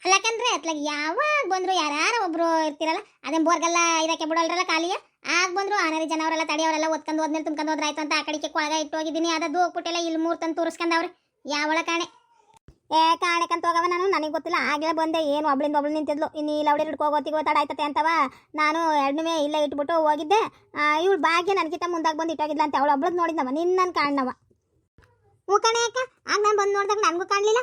ಅಲ್ಲಕಂದ್ರೆ ಅತ್ಲಾಗ ಯಾವಾಗ ಬಂದ್ರು ಯಾರು ಒಬ್ರು ಇರ್ತಿರಲ್ಲ ಅದೇ ಬೋರ್ಗೆಲ್ಲ ಇದಕ್ಕೆ ಬಿಡೋಲ್ರಲ್ಲ ಖಾಲಿಯ ಆಗ ಬಂದ್ರು ಆನರಿ ಜನ ಅವರೆಲ್ಲ ತಡಿಯವರೆಲ್ಲ ಒತ್ಕೊಂಡು ಹೋದ್ಮೇಲೆ ತುಂಬ್ಕೊಂಡು ಹೋದ್ರಾಯ್ತು ಅಂತ ಆ ಕಡೆಗೆ ಕೊಳಗ ಇಟ್ಟು ಹೋಗಿದ್ದೀನಿ ಅದದು ಹೋಗ್ಬಿಟ್ಟೆಲ್ಲ ಇಲ್ಲಿ ಮೂರು ತಂದು ತೋರಿಸ್ಕೊಂಡವ್ರೆ ಯಾವಳ ಕಾಣೆ ಕಾಣಕಂತ ಹೋಗವ ನಾನು ನನಗೆ ಗೊತ್ತಿಲ್ಲ ಆಗಲೇ ಬಂದೆ ಏನು ಒಬ್ಳಿಂದ ಒಬ್ಳು ನಿಂತಿದ್ಲು ಇನ್ನು ಈ ಲೌಡಿ ಹಿಡ್ಕೋಗೋತಿಗೆ ತಡಾಯ್ತತೆ ಅಂತವ ನಾನು ಎರಡನೇ ಇಲ್ಲೇ ಇಟ್ಬಿಟ್ಟು ಹೋಗಿದ್ದೆ ಇವಳು ಭಾಗ್ಯ ನನಗಿಂತ ಮುಂದಾಗಿ ಬಂದು ಇಟ್ಟೋಗಿದ್ಲ ಅಂತ ಅವಳು ಒಬ್ಳದ್ ನೋಡಿದ್ನವ ನಿನ್ನ ಕಾಣವ ಹ್ಞೂ ಕಣೆ ಅಕ್ಕ ಆಗ ನಾನು ಬಂದು ನೋಡಿದಾಗ ನನಗೂ ಕಾಣಲಿಲ್ಲ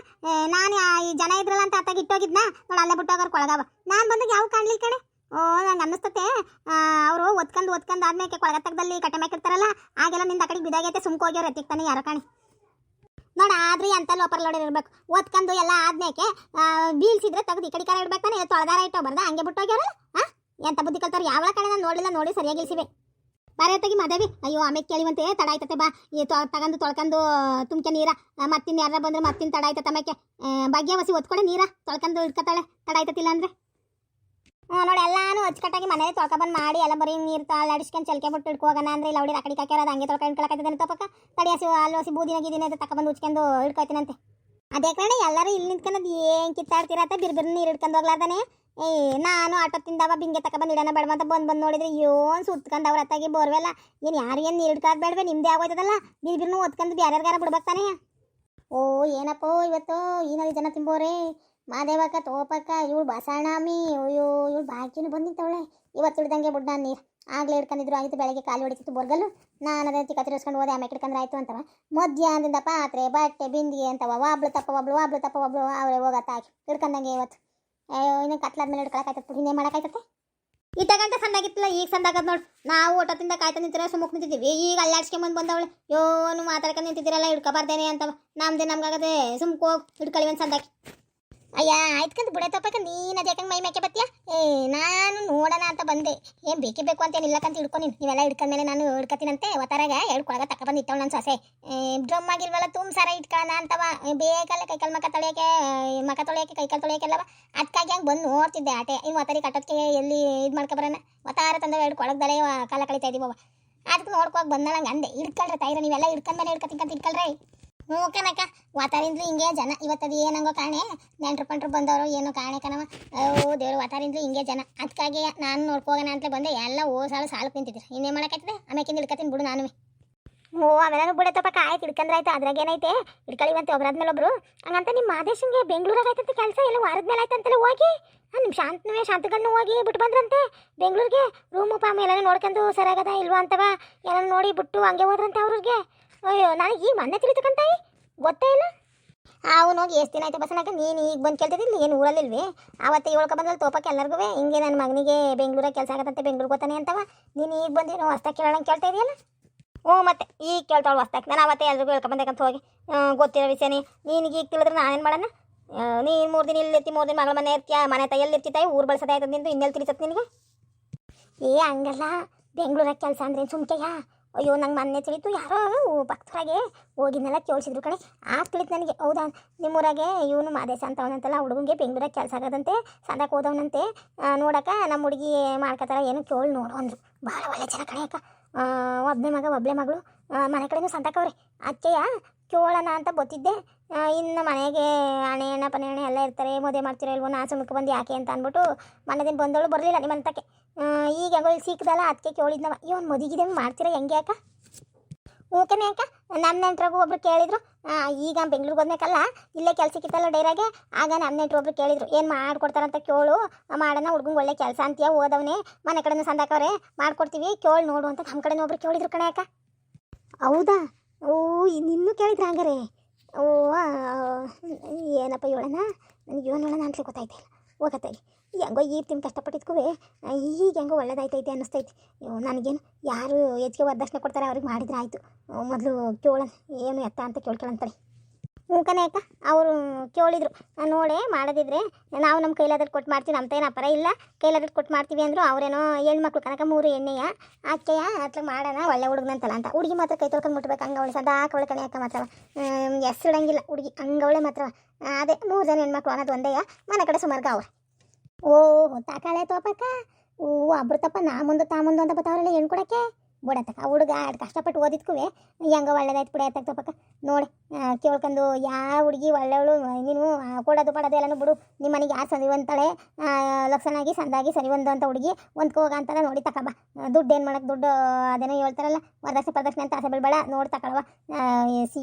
ನಾನು ಈ ಜನ ಇದ್ರಲ್ಲ ಅಂತ ಅತ್ತಾಗ ಇಟ್ಟೋಗಿದ್ನ ನೋಡಿ ಅಲ್ಲೇ ಬಿಟ್ಟೋಗೋರು ಕೊಳಗವ ನಾನು ಬಂದಾಗ ಯಾವ ಕಾಣಲಿಲ್ಲ ಕಣೆ ಓ ನಂಗೆ ಅನ್ನಿಸ್ತತೆ ಅವರು ಒತ್ಕೊಂಡು ಆದ್ಮೇಲೆ ಕೊಳಗತ್ತಗದಲ್ಲಿ ಕಟ್ಟೆ ಮೇಕಿರ್ತಾರಲ್ಲ ಆಗೆಲ್ಲ ನಿಂದ ಆ ಕಡೆಗೆ ಬಿದಾಗೈತೆ ಸುಮ್ಕೆ ಹೋಗ್ಯವ್ರು ಎತ್ತಿಕ್ತಾನೆ ಯಾರೋ ಕಾಣಿ ನೋಡ ಆದ್ರಿ ಅಂತ ಲೋಪರ್ ಲೋಡರ್ ಇರ್ಬೇಕು ಒತ್ಕೊಂಡು ಎಲ್ಲ ಆದ್ಮೇಕೆ ಬೀಳ್ಸಿದ್ರೆ ತೆಗ್ದು ಈ ಕಡೆ ಕಾರ ಇಡ್ಬೇಕು ತಾನೆ ತೊಳೆದಾರ ಇಟ್ಟೋ ಬರ್ದ ಹಂಗೆ ಬಿಟ್ಟೋಗ್ಯಾರಲ್ಲ ಎಂತ ಬುದ್ಧಿ ಕಲ್ತವ್ರು ಯಾವಳ ಕಡೆ ನಾನು ನೋಡಿಲ್ಲ ನೋಡಿ ಸರಿಯಾಗಿ ಇಳಿಸಿವೆ ಬಾರೆ ತೆಗಿ ಮದವಿ ಅಯ್ಯೋ ಆಮೇಲೆ ಕೇಳಿವಂತೆ ತಡ ಆಯ್ತತೆ ಬಾ ಈ ತಗೊಂಡು ತೊಳ್ಕೊಂಡು ತುಮ್ಕೆ ನೀರ ಮತ್ತಿನ್ ಯಾರ ಬಂದ್ರೆ ಮತ್ತಿನ ತಡ ಆಯ್ತತೆ ಆಮೇಲೆ ಭಾಗ್ಯ ವಸಿ ಒತ್ಕೊಡೆ ನೀರ ತೊಳ್ಕೊಂಡು ಇಡ್ಕೊತಾಳೆ ತಡ ಆಯ್ತತಿಲ್ಲ ಅಂದ್ರೆ ನೋಡಿ ಎಲ್ಲಾನು ಅಚ್ಚುಕಟ್ಟಾಗಿ ಮನೇಲಿ ತೊಳ್ಕೊಬಂದು ಮಾಡಿ ಎಲ್ಲ ಬರೀ ನೀರು ಅಡಿಸ್ಕೊಂಡು ಚಲ್ಕೆ ಬಿಟ್ಟು ಇಟ್ಕೋಗೋಣ ಅಂದ್ರೆ ಇಲ್ಲ ಅವಡಿ ಅಕಡೆ ಕಾಕ್ಯಾರ ಹಂಗೆ ತೊಳ್ಕೊಂಡು ಇಟ್ಕೊಳಕೈತದೆ ತಪ್ಪಕ್ಕ ತಡಿಯಾಸಿ ಅಲ್ಲಿ ಹಸಿ ಬೂದಿನ ಗೀದಿನ ತಗೊಬಂದು ಉಚ್ಕೊಂಡು ಇಟ್ಕೊಯ್ತೀನಂತೆ ಅದೇ ಕಡೆ ಎಲ್ಲರೂ ಇಲ್ಲಿ ನಿಂತ್ಕೊಂಡು ಏನು ಕಿತ್ತಾಡ್ತಿರತ್ತ ಬಿರ್ಬಿರ್ ನೀರು ಇಟ್ಕೊಂಡು ಹೋಗ್ಲಾರ್ದಾನೆ ನಾನು ಆಟೋ ತಿಂದವ ಬಿಂಗೆ ತಗೊಬಂದು ಇಡೋಣ ಬೇಡ ಅಂತ ಬಂದು ನೋಡಿದ್ರೆ ಏನು ಸುತ್ಕೊಂಡು ಅವ್ರ ಹತ್ತಾಗಿ ಬೋರ್ವೆಲ್ಲ ಏನು ಯಾರಿಗೇನು ನೀರು ಇಟ್ಕೋದು ಬೇಡವೆ ನಿಮ್ಮದೇ ಆಗೋಯ್ತದಲ್ಲ ಬಿರ್ಬಿರ್ನು ಒತ್ಕೊಂಡು ಯಾರ್ಯಾರ ಬಿಡ್ಬೇಕು ತಾನೇ ಓ ಏನಪ್ಪೋ ಇವತ್ತು ಈನಲ್ಲಿ ಜನ ತಿಂಬೋರೆ ಮಾದೇವಕ್ಕ ತೋಪಕ್ಕ ಇವಳು ಬಸಣ್ಣಮ್ಮಿ ಅಯ್ಯೋ ಇವಳು ಬಾಕಿನೂ ಬಂದಿತ್ತವಳೆ ಇವತ್ತು ಹಿಡ್ದಂಗೆ ಬಿಡ್ ನಾನು ನೀರು ಆಗಲೇ ಹಿಡ್ಕೊಂಡಿದ್ರು ಆಗಿತ್ತು ಬೆಳಗ್ಗೆ ಕಾಲು ಹೊಡಿತಿತ್ತು ಬೋರ್ಗಲ್ಲು ನಾನು ಅದೇ ಚಿಕ್ಕ ತಿರ್ಸ್ಕೊಂಡು ಹೋದೆ ಆಮೇಲೆ ಹಿಡ್ಕೊಂಡ್ರೆ ಆಯ್ತು ಅಂತವ ಮಧ್ಯಾಹ್ನದಿಂದ ಪಾತ್ರೆ ಬಟ್ಟೆ ಬಿಂದಿಗೆ ಅಂತವ ಒಬ್ಳು ತಪ್ಪ ಒಬ್ಳು ಅವರೇ ಹೋಗತ್ತ ಹಾಕಿ ಹಿಡ್ಕೊಂಡಂಗೆ ಇವತ್ತು ಅಯ್ಯೋ ಇನ್ನು ಕತ್ಲಾದ್ಮೇಲೆ ಹಿಡ್ಕೊಳಕಾಯ್ತದೆ ಇನ್ನೇ ಮಾಡೋಕ್ಕಾಯ್ತದೆ ಇಟ್ಟ ಗಂಟೆ ಸಂದಾಗಿತ್ತಲ್ಲ ಈಗ ಸಂದಾಗದ್ ನೋಡಿ ನಾವು ಊಟದಿಂದ ಕಾಯ್ತಾ ನಿಂತಿರೋ ಸುಮ್ಮಕ್ಕೆ ನಿಂತಿದ್ದೀವಿ ಈಗ ಅಲ್ಲಾಡ್ಸ್ಕೊಂಬಂದು ಬಂದವಳೆ ಯೋನು ಮಾತಾಡ್ಕೊಂಡು ನಿಂತಿದ್ದೀರಲ್ಲ ಹಿಡ್ಕೊಬಾರ್ದೇನೆ ಅಂತವ ನಮ್ದೇನು ಸುಮ್ಕೆ ಹೋಗಿ ಹಿಡ್ಕೊಳ್ಳಿ ಸಂದಾಕಿ ಅಯ್ಯ ಆಯ್ತ್ಕಂತ ಬುಡೆ ತಪ್ಪಕ ನೀನು ಅದೇ ಮೈ ಮೇಕೆ ಬತ್ತೀಯ ನಾನು ನೋಡೋಣ ಅಂತ ಬಂದೆ ಏನು ಬೇಕೇ ಬೇಕು ಅಂತೇನು ಇಲ್ಲಕ್ಕಂತ ಹಿಡ್ಕೊಂಡು ನೀವೆಲ್ಲ ಹಿಡ್ಕೊಂಡ್ಮೇಲೆ ನಾನು ಹಿಡ್ಕೊತೀನಂತೆ ಒತ್ತಾರಾಗ ಹೇಳ್ಕೊಳಗ ತಗೊಬಂದು ಇಟ್ಟವಳು ನನ್ನ ಸೊಸೆ ಡ್ರಮ್ ಆಗಿಲ್ವಲ್ಲ ಸಾರ ಇಟ್ಕೊಳ್ಳೋಣ ಅಂತವ ಬೇಕಲ್ಲ ಕೈಕಾಲು ಮಕ ತೊಳೆಯೋಕೆ ಕೈಕಾಲು ತೊಳೆಯೋಕೆಲ್ಲವ ಅದಕ್ಕಾಗಿ ಹಂಗೆ ಬಂದು ನೋಡ್ತಿದ್ದೆ ಆಟೆ ಇನ್ನು ಒತ್ತಾರಿ ಕಟ್ಟೋಕ್ಕೆ ಎಲ್ಲಿ ಇದು ಮಾಡ್ಕೊಬರೋಣ ಒತ್ತಾರ ತಂದ ಹೇಳ್ಕೊಳಗ್ದಲೇ ಕಾಲ ಕಳೀತಾ ಇದೀವವ ಅದಕ್ಕೆ ನೋಡ್ಕೋಗಿ ಬಂದ ನಂಗೆ ಅಂದೆ ಹಿಡ್ಕೊಳ್ರೆ ತಾಯಿರ ನೀವೆಲ್ಲ ಹಿಡ್ಕೊಂಡ್ಮೇಲೆ ಹಿಡ್ಕೊತಿಂಕಂತ ಹಿಡ್ಕೊಳ್ರೆ ಹ್ಞೂ ಕನಕ ವಾತಾರಿಂದ್ಲು ಹಿಂಗೆ ಜನ ಇವತ್ತದು ಏನಂಗೋ ಕಾಣೆ ನೆಂಟ್ರು ಪಂಟ್ರು ಬಂದವರು ಏನೋ ಕಾಣೆ ಕಣವ ಓ ದೇವ್ರು ವಾತಾರಿಂದ್ಲು ಹಿಂಗೆ ಜನ ಅದಕ್ಕಾಗಿ ನಾನು ನೋಡ್ಕೋಗೋಣ ಅಂತಲೇ ಬಂದೆ ಎಲ್ಲ ಸಾಲಕ್ಕೆ ನಿಂತಿದ್ರು ಇನ್ನೇನು ಮಾಡೋಕ್ಕಾಯ್ತದೆ ಆಮೇಕಿಂದ ಹಿಡ್ಕತೀನಿ ಬಿಡು ನಾನು ಓ ಆಮೇಲೆ ಬಿಡೆ ತಪ್ಪಕ್ಕ ಆಯ್ತು ಹಿಡ್ಕಂದ್ರೆ ಆಯ್ತು ಅದ್ರಾಗ ಏನೈತೆ ಹಿಡ್ಕಳಿವಂತೆ ಒಬ್ಬರಾದ್ಮೇಲೆ ಒಬ್ರು ಹಂಗಂತ ನಿಮ್ಮ ಮಾದೇಶಂಗೆ ಬೆಂಗಳೂರಾಗ ಆಯ್ತಂತೆ ಕೆಲಸ ಎಲ್ಲ ವಾರದ ಮೇಲೆ ಆಯ್ತಂತೆಲ್ಲ ಹೋಗಿ ನಿಮ್ಮ ಶಾಂತಗಣ್ಣು ಹೋಗಿ ಬಿಟ್ಟು ಬಂದ್ರಂತೆ ಬೆಂಗಳೂರಿಗೆ ರೂಮು ಪಾಮು ಎಲ್ಲ ನೋಡ್ಕೊಂಡು ಸರಿಯಾಗದ ಇಲ್ವಾ ಅಂತವ ಏನೋ ನೋಡಿ ಬಿಟ್ಟು ಹಂಗೆ ಹೋದ್ರಂತೆ ಅವ್ರಿಗೆ ಅಯ್ಯೋ ನನಗೆ ಈ ಮೊನ್ನೆ ತಿಳಿತಕ್ಕಂತಾಯಿ ಗೊತ್ತೇ ಇಲ್ಲ ಅವನು ಹೋಗಿ ಎಷ್ಟು ದಿನ ಆಯ್ತು ಬಸ್ಸನಾಗ ನೀನು ಈಗ ಬಂದು ಕೇಳ್ತಿದ್ದಿಲ್ಲ ಏನು ಊರಲ್ಲಿಲ್ವೇ ಆವತ್ತು ಇವಳ್ಕ ಬಂದಲ್ಲಿ ತೋಪಕ್ಕೆ ಎಲ್ಲರಿಗೂ ಹಿಂಗೆ ನನ್ನ ಮಗನಿಗೆ ಬೆಂಗಳೂರಾಗ ಕೆಲಸ ಆಗತ್ತಂತೆ ಬೆಂಗಳೂರು ಗೊತ್ತಾನೆ ಅಂತವ ನೀನು ಈಗ ಬಂದು ಹೊಸ್ದಾಗಿ ಕೇಳೋಣ ಕೇಳ್ತಾ ಇದೆಯಲ್ಲ ಹ್ಞೂ ಮತ್ತೆ ಈಗ ಕೇಳ್ತಾಳು ಹೊಸ್ದಾಗಿ ನಾನು ಅವತ್ತೇ ಎಲ್ರಿಗೂ ಹೇಳ್ಕೊಂಬಂದೇಕಂತ ಹೋಗಿ ಗೊತ್ತಿರೋ ವಿಷಯನೇ ನಿನಗೆ ಈಗ ತಿಳಿದ್ರೆ ನಾನೇನು ಮಾಡೋಣ ನೀನು 3 ದಿನ ಇಲ್ಲಿ ಇರ್ತಿ 3 ದಿನ ಮಗಳ ಮನೆ ಇರ್ತೀಯ ಮನೆ ತಾಯಲ್ಲಿ ಇರ್ತಿತ್ತಾಯಿ ಊರು ಬಳಸೋದೇ ಆಯ್ತದ ನಿಂದು ಇನ್ನೆಲ್ಲಿ ತಿಳಿತತ್ತೆ ನಿನಗೆ ಹಂಗಲ್ಲ ಬೆಂಗಳೂರಾಗ ಕೆಲಸ ಅಂದ್ರೆ ಸುಮ್ಕೆಯಾ ಅಯ್ಯೋ ನಂಗೆ ಮೊನ್ನೆ ತಿಳಿತು ಯಾರೋ ಭಕ್ತರಾಗೆ ಹೋಗಿದ್ನೆಲ್ಲ ಕೇಳಿಸಿದ್ರು ಕಣೆ ಆಗ ತಿಳಿತು ನನಗೆ ಹೌದಾ ನಿಮ್ಮೂರಾಗೆ ಇವನು ಮಾದೇಶ ಅಂತವನಂತಲ್ಲ ಹುಡುಗಂಗೆ ಬೆಂಗಳೂರಾಗ ಕೆಲಸ ಆಗೋದಂತೆ ಸಂದಕ್ಕೆ ಹೋದವನಂತೆ ನೋಡಕ್ಕೆ ನಮ್ಮ ಹುಡುಗಿ ಮಾಡ್ಕೊತಾರ ಏನು ಕೇಳಿ ನೋಡು ಅಂದರು ಭಾಳ ಒಳ್ಳೆ ಜನ ಕಣೆಯಕ್ಕ ಒಬ್ಬಳೆ ಮಗಳು ಮನೆ ಕಡೆನೂ ಸಂತಕವ್ರೆ ಅದಕ್ಕೆಯ ಕೇಳೋಣ ಅಂತ ಗೊತ್ತಿದ್ದೆ ಇನ್ನು ಮನೆಗೆ ಹಣೆ ಪಣೆ ಎಲ್ಲ ಇರ್ತಾರೆ ಮದುವೆ ಮಾಡ್ತಿರೋ ಇಲ್ವೋ ನಾ ಸುಮ್ಮಕ್ಕೆ ಬಂದು ಯಾಕೆ ಅಂತ ಅಂದ್ಬಿಟ್ಟು ಮನೆ ದಿನ ಬಂದವಳು ಬರಲಿಲ್ಲ ನಿಮ್ಮ ಅಂತಕ್ಕೆ ಈಗ ಹೆಂಗೋ ಇಲ್ಲಿ ಸಿಕ್ಕದಲ್ಲ ಅದಕ್ಕೆ ಕೇಳಿದ್ನವ ಇವನು ಮದುವೆಗಿದೆ ಮಾಡ್ತೀರಾ ಹೆಂಗೆ ಅಕ್ಕ ಹ್ಞೂಕನೇ ಅಕ್ಕ ನಮ್ಮ ನೆಂಟ್ರಾಗೂ ಒಬ್ರು ಕೇಳಿದ್ರು ಈಗ ಬೆಂಗ್ಳೂರಿಗೆ ಹೋದ್ಮೇಕಲ್ಲ ಇಲ್ಲೇ ಕೆಲ್ಸಕ್ಕಿತ್ತಲ್ಲ ಡೈರಾಗೆ ಆಗ ನಮ್ಮ ನೆಂಟ್ರು ಒಬ್ರು ಕೇಳಿದ್ರು ಏನು ಮಾಡ್ಕೊಡ್ತಾರಂತ ಕೇಳು ಮಾಡೋಣ ಹುಡುಗಂಗೆ ಒಳ್ಳೆ ಕೆಲಸ ಅಂತೀಯ ಓದವನೇ ಮನೆ ಕಡೆನೂ ಸಂದಾಕವ್ರೆ ಮಾಡ್ಕೊಡ್ತೀವಿ ಕೇಳಿ ನೋಡು ಅಂತ ನಮ್ಮ ಕಡೆನೂ ಒಬ್ರು ಕೇಳಿದ್ರು ಕಣೆ ಅಕ್ಕ ಹೌದಾ ಓ ನಿನ್ನೂ ಕೇಳಿದ್ರು ಹಂಗಾರೆ ಓ ಏನಪ್ಪ ಹೇಳೋಣ ನನಗೆ ಏನು ಹೇಳೋಣ ಅಂತಲೇ ಗೊತ್ತಾಯ್ತಿಲ್ಲ ಹೋಗತ್ತೆ ಹೆಂಗೋ ಈಗ ತಿಂದು ಕಷ್ಟಪಟ್ಟಿದ್ಕೂ ಈಗ ಹೆಂಗೋ ಒಳ್ಳೇದಾಯ್ತೈತೆ ಅನ್ನಿಸ್ತೈತಿ ನನಗೇನು ಯಾರು ಹೆಚ್ಚಿಗೆ ವರದಕ್ಷಿಣೆ ಕೊಡ್ತಾರೆ ಅವ್ರಿಗೆ ಮಾಡಿದ್ರೆ ಆಯಿತು ಮೊದಲು ಕೇಳೋಣ ಏನು ಎತ್ತ ಅಂತ ಕೇಳ್ಕೊಳ್ಳಂತಾರೆ ಹ್ಞೂ ಕಣೆ ಅಕ್ಕ ಅವರು ಕೇಳಿದ್ರು ನೋಡೇ ಮಾಡೋದಿದ್ರೆ ನಾವು ನಮ್ಮ ಕೈಲಾದ್ರೆ ಕೊಟ್ಟು ಮಾಡ್ತೀವಿ ನಮ್ಮ ತೇನ ಅಪರ ಇಲ್ಲ ಕೈಲಾದ್ರೆ ಕೊಟ್ಟು ಮಾಡ್ತೀವಿ ಅಂದರು ಅವರೇನೋ ಹೆಣ್ಮಕ್ಳು ಕನಕ 3 ಎಣ್ಣೆಯ ಆಕೆಯ ಅತ್ಲ ಮಾಡೋಣ ಒಳ್ಳೆ ಹುಡುಗನಂತಲ್ಲ ಅಂತ ಹುಡುಗಿ ಮಾತ್ರ ಕೈ ತೊಳ್ಕೊಂಡು ಮುಟ್ಬೇಕು ಹಂಗವಳೆ ಸದಾಕವಳೆ ಕಣೆ ಅಕ್ಕ ಮಾತ್ರವ ಹೆಸರಿಡಂಗಿಲ್ಲ ಹುಡುಗಿ ಹಂಗವಳೆ ಮಾತ್ರವ ಅದೇ 3 ಜನ ಹೆಣ್ಮಕ್ಳು ಅನ್ನೋದು ಒಂದೇ ಮನೆ ಕಡೆ ಸುಮಾರ್ಗ ಅವ್ರೆ ಓ ತಾಕಾಳೆ ತೋಪಕ್ಕ ಓ ಒಬ್ರು ತಪ್ಪ ನಾ ಮುಂದೆ ತಾ ಮುಂದೆ ಅಂತ ಬತ್ತಾವ್ರಲ್ಲ ಹೆಣ್ಣು ಕೊಡೋಕ್ಕೆ ಬಿಡತ್ತ ಆ ಹುಡುಗ ಕಷ್ಟಪಟ್ಟು ಓದಿದ್ಕೂ ಹೆಂಗ ಒಳ್ಳೇದಾಯ್ತು ಬಿಡ ತಪ್ಪಕ್ಕ ನೋಡಿ ಕೇಳ್ಕೊಂಡು ಯಾವ ಹುಡುಗಿ ಒಳ್ಳೆವಳು ನೀನು ಕೊಡೋದು ಪಡೋದು ಎಲ್ಲನೂ ಬಿಡು ನಿಮ್ಮ ಮನೆಗೆ ಯಾರು ಸರಿ ಅಂತಾಳೆ ಲಕ್ಷಣಾಗಿ ಸಂದಾಗಿ ಸರಿ ಒಂದು ಅಂತ ಹುಡುಗಿ ಹೋಗ ಅಂತಾನೆ ನೋಡಿ ತಕಬ ದುಡ್ಡು ಏನು ಮಾಡಕ್ಕೆ ದುಡ್ಡು ಅದೇನೋ ಹೇಳ್ತಾರಲ್ಲ ವರದಕ್ಷಿಣೆ ಪ್ರದಕ್ಷಿಣೆ ಅಂತ ಆಸೆ ಬೀಳ್ಬೇಡ ನೋಡಿ ತಗೊಳವ